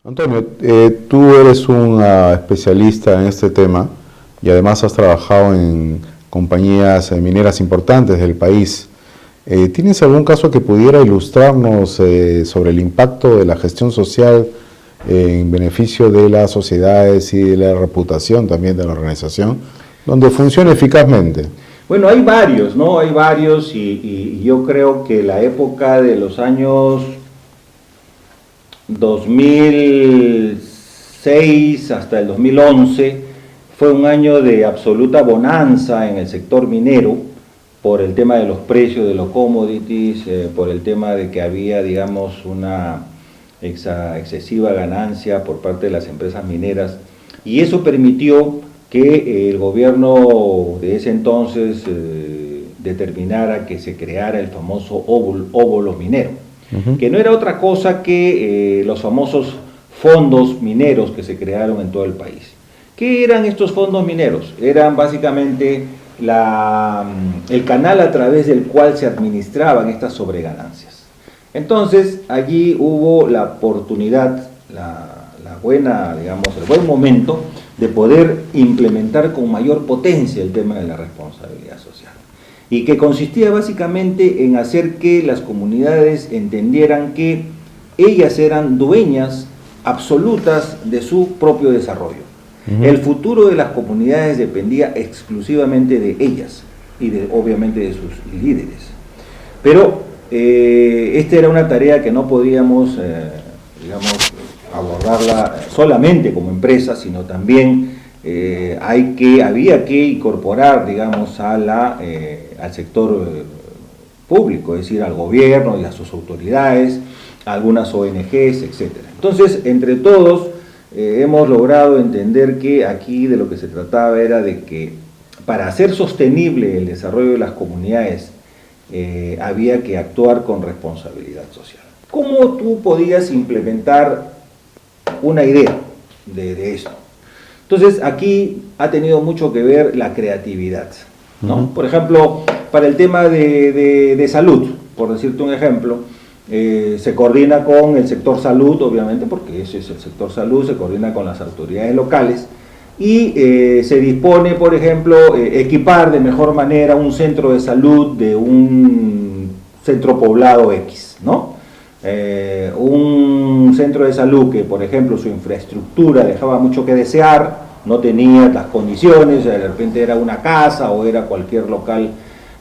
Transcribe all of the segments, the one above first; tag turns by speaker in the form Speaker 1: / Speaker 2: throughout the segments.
Speaker 1: Antonio, tú eres un especialista en este tema y además has trabajado en compañías mineras importantes del país. ¿Tienes algún caso que pudiera ilustrarnos sobre el impacto de la gestión social en beneficio de las sociedades y de la reputación también de la organización, donde funciona eficazmente?
Speaker 2: Bueno, hay varios, ¿no? Hay varios y yo creo que la época de los años 2006 hasta el 2011 fue un año de absoluta bonanza en el sector minero por el tema de los precios de los commodities, por el tema de que había, digamos, una excesiva ganancia por parte de las empresas mineras, y eso permitió que el gobierno de ese entonces determinara que se creara el famoso óvulo minero, que no era otra cosa que los famosos fondos mineros que se crearon en todo el país. ¿Qué eran estos fondos mineros? Eran básicamente el canal a través del cual se administraban estas sobreganancias. Entonces, allí hubo la oportunidad, el buen momento de poder implementar con mayor potencia el tema de la responsabilidad social. Y que consistía básicamente en hacer que las comunidades entendieran que ellas eran dueñas absolutas de su propio desarrollo. El futuro de las comunidades dependía exclusivamente de ellas y obviamente de sus líderes. Pero esta era una tarea que no podíamos, abordarla solamente como empresa, sino también había que incorporar, digamos, al sector público, es decir, al gobierno y a sus autoridades, a algunas ONGs, etc. Entonces, entre todos, hemos logrado entender que aquí de lo que se trataba era de que para hacer sostenible el desarrollo de las comunidades había que actuar con responsabilidad social. ¿Cómo tú podías implementar una idea de esto? Entonces aquí ha tenido mucho que ver la creatividad, ¿no? Por ejemplo, para el tema de salud, por decirte un ejemplo, se coordina con el sector salud, obviamente, porque ese es el sector salud, se coordina con las autoridades locales y se dispone, por ejemplo, equipar de mejor manera un centro de salud de un centro poblado X, ¿no? Un centro de salud que, por ejemplo, su infraestructura dejaba mucho que desear, no tenía las condiciones, de repente era una casa o era cualquier local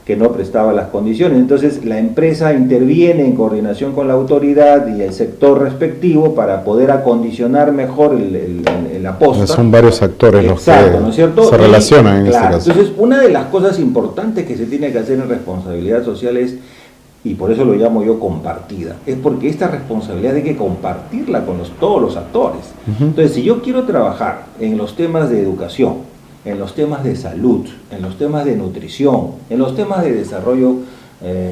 Speaker 2: que no prestaba las condiciones. Entonces la empresa interviene en coordinación con la autoridad y el sector respectivo para poder acondicionar mejor la posta.
Speaker 1: Son varios actores los que
Speaker 2: ¿no es cierto?
Speaker 1: se relacionan en este caso.
Speaker 2: Entonces, una de las cosas importantes que se tiene que hacer en responsabilidad social es, y por eso lo llamo yo compartida, es porque esta responsabilidad hay que compartirla con todos los actores. Entonces, si yo quiero trabajar en los temas de educación, en los temas de salud, en los temas de nutrición, en los temas de desarrollo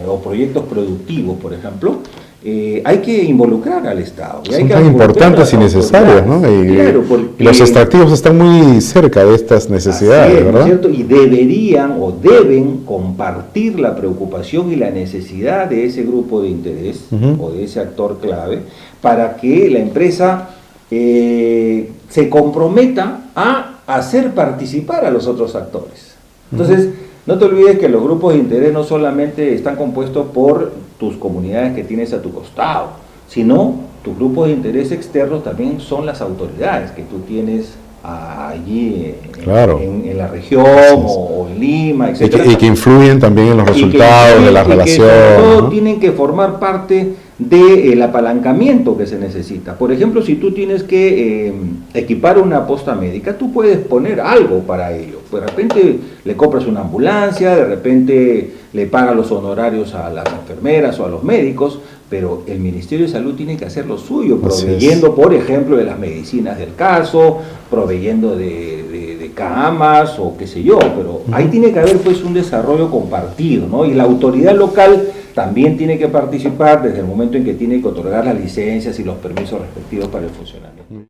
Speaker 2: o proyectos productivos, por ejemplo, hay que involucrar al Estado.
Speaker 1: Son tan importantes y necesarios, ¿no?
Speaker 2: Claro,
Speaker 1: y los extractivos están muy cerca de estas necesidades,
Speaker 2: es,
Speaker 1: ¿verdad?
Speaker 2: ¿no es cierto? Y deberían o deben compartir la preocupación y la necesidad de ese grupo de interés o de ese actor clave para que la empresa se comprometa a hacer participar a los otros actores. Entonces, no te olvides que los grupos de interés no solamente están compuestos por tus comunidades que tienes a tu costado, sino tus grupos de interés externos también son las autoridades que tú tienes allí en la región o en Lima, etc.
Speaker 1: Y que influyen también en los resultados de la relación.
Speaker 2: Todos tienen que formar parte del apalancamiento que se necesita. Por ejemplo, si tú tienes que equipar una posta médica, tú puedes poner algo para ello. De repente le compras una ambulancia, de repente le pagas los honorarios a las enfermeras o a los médicos, pero el Ministerio de Salud tiene que hacer lo suyo, proveyendo, por ejemplo, de las medicinas del caso, proveyendo de camas o qué sé yo, pero ahí tiene que haber pues un desarrollo compartido, ¿no? Y la autoridad local también tiene que participar desde el momento en que tiene que otorgar las licencias y los permisos respectivos para el funcionamiento.